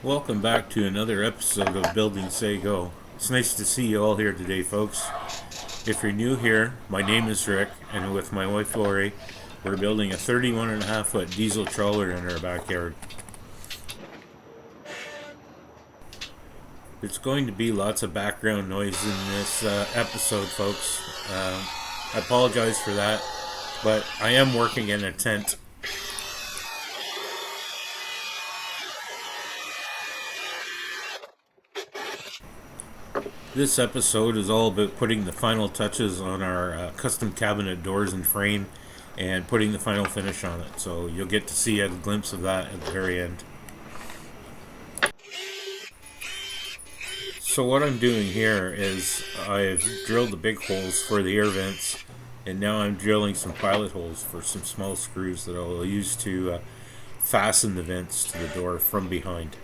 Welcome back to another episode of Building SHÉ Go. It's nice to see you all here today, folks. If you're new here, my name is Rick, and with my wife Lori, we're building a 31.5 foot diesel trawler in our backyard. There's going to be lots of background noise in this episode, folks. I apologize for that, but I am working in a tent. This episode is all about putting the final touches on our custom cabinet doors and frame and putting the final finish on it. So you'll get to see a glimpse of that at the very end. So what I'm doing here is I've drilled the big holes for the air vents, and now I'm drilling some pilot holes for some small screws that I'll use to fasten the vents to the door from behind.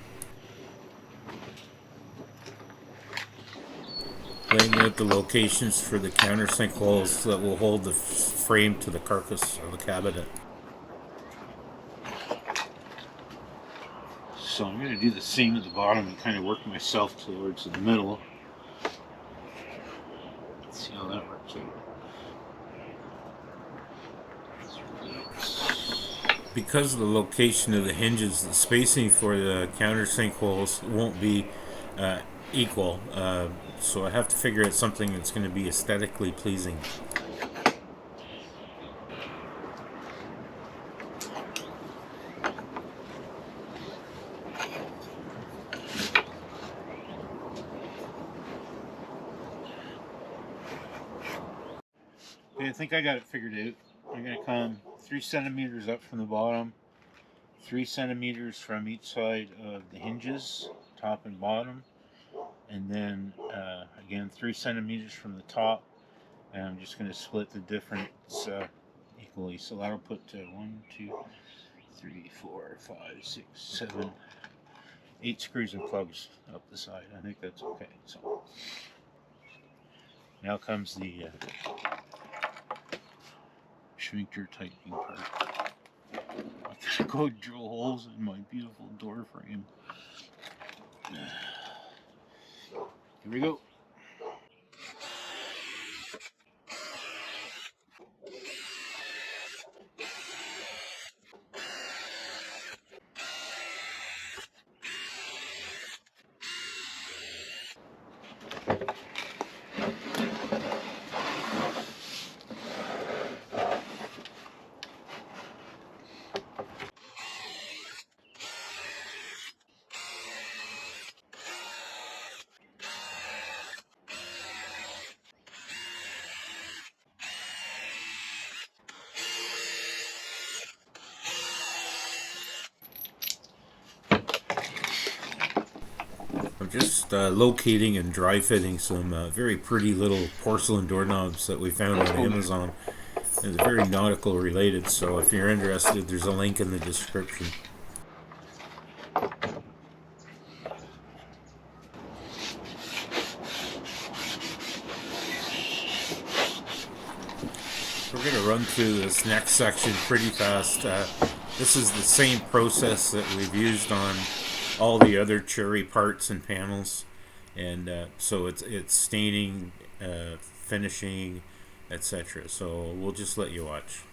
Laying out the locations for the countersink holes that will hold the frame to the carcass of the cabinet. So I'm going to do the same at the bottom and kind of work myself towards the middle. Let's see how that works out. Because of the location of the hinges, the spacing for the countersink holes won't be equal. So I have to figure out something that's going to be aesthetically pleasing. Okay, I think I got it figured out. I'm going to come 3 centimeters up from the bottom, 3 centimeters from each side of the hinges, top and bottom, and then again 3 centimeters from the top, and I'm just going to split the difference equally. So that'll put 1, 2, 3, 4, 5, 6, 7, 8 screws and plugs up the side. I think that's okay. So now comes the shrinker tightening part. I'm gonna go drill holes in my beautiful door frame. Here we go. I'm just locating and dry fitting some very pretty little porcelain doorknobs that we found on Amazon. It's very nautical related, so if you're interested, there's a link in the description. We're going to run through this next section pretty fast. This is the same process that we've used on all the other cherry parts and panels, and so it's staining, finishing, etc. So we'll just let you watch.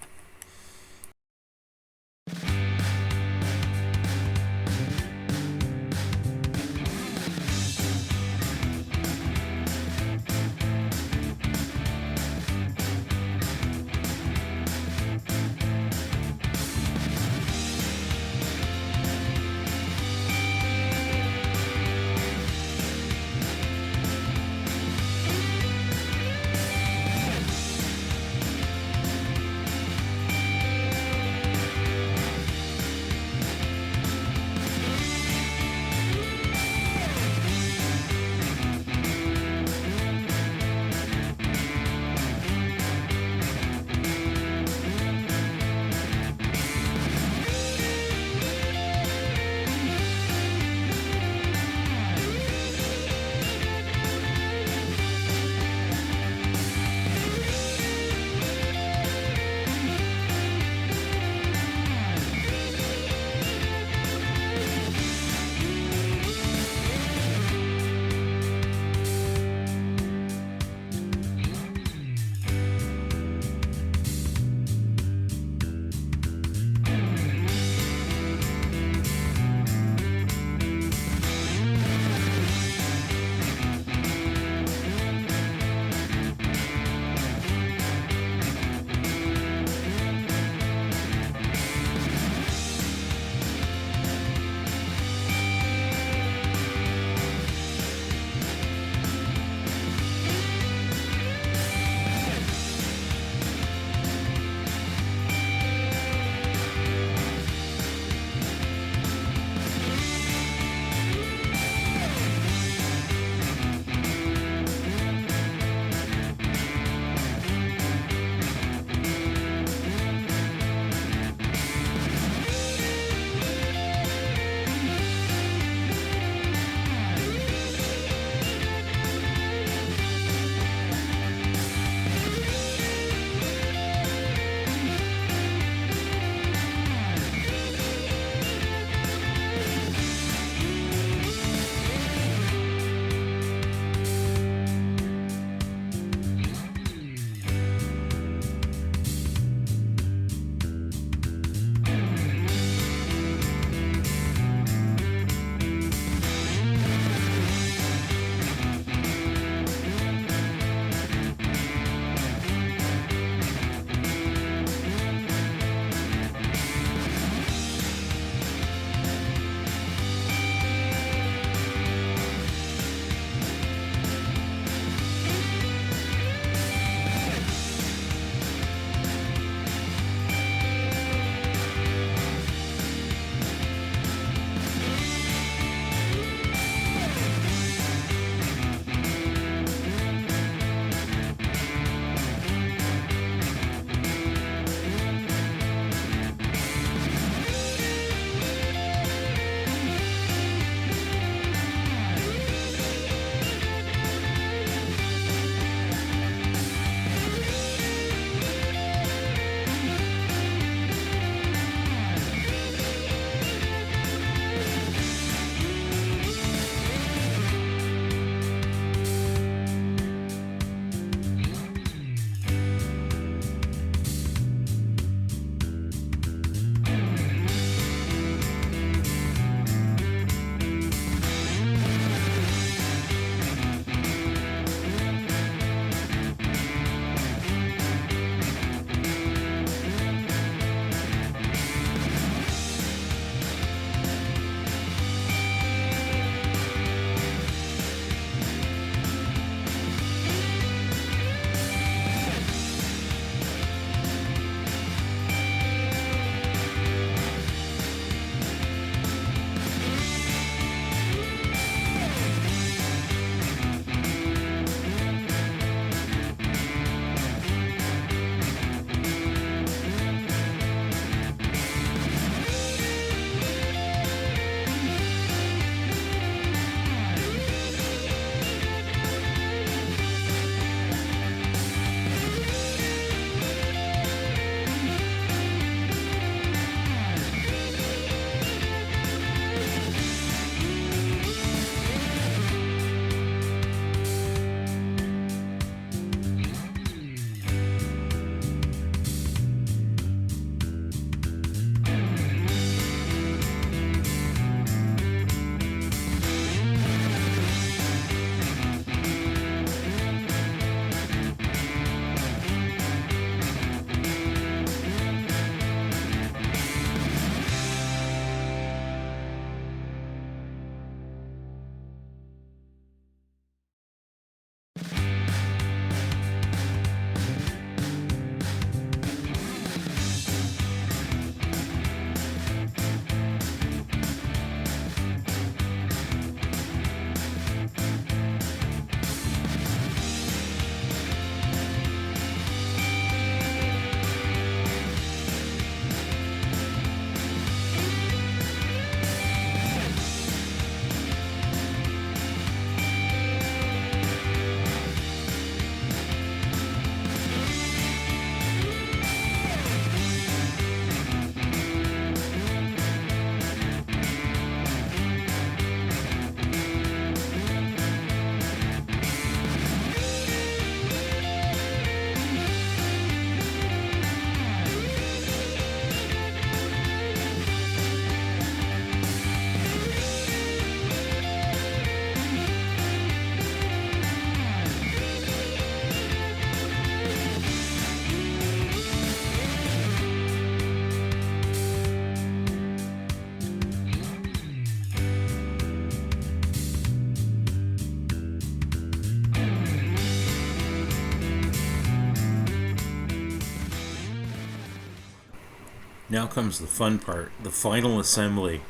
Now comes the fun part, the final assembly.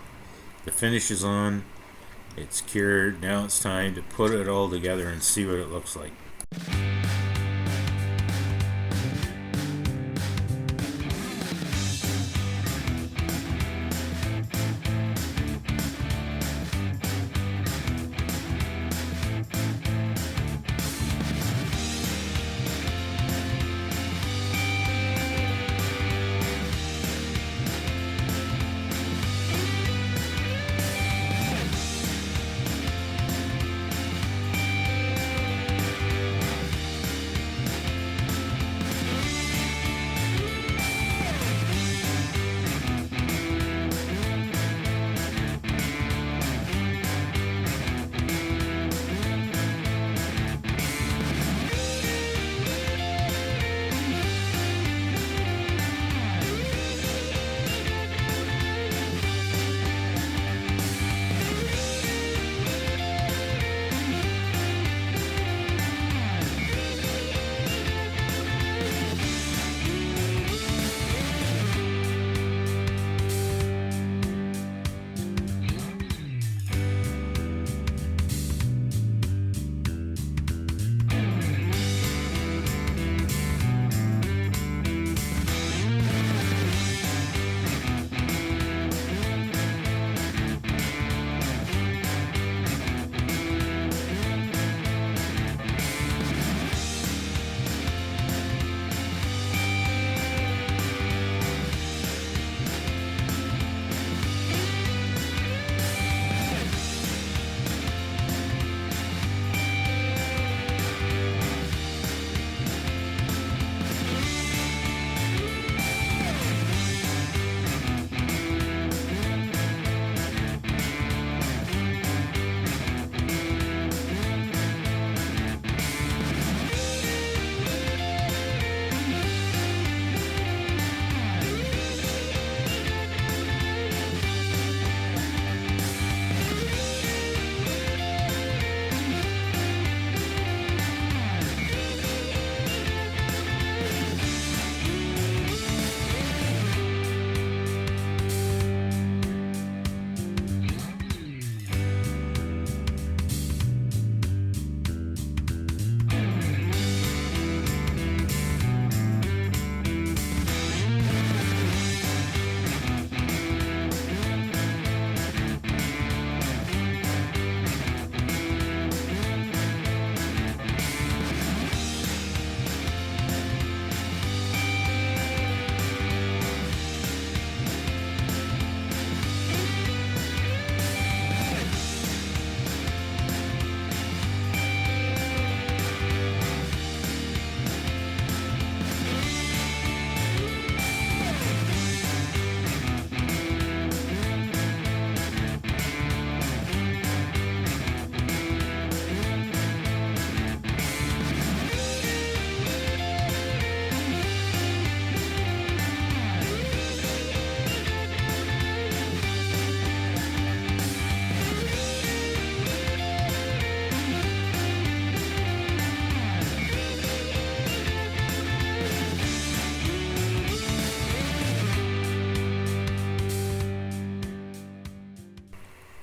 The finish is on, it's cured, now it's time to put it all together and see what it looks like.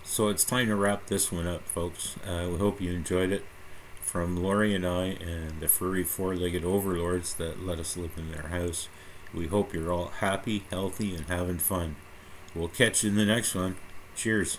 So it's time to wrap this one up, folks. We hope you enjoyed it. From Lori and I and the furry four-legged overlords that let us live in their house, we hope you're all happy, healthy, and having fun. We'll catch you in the next one. Cheers.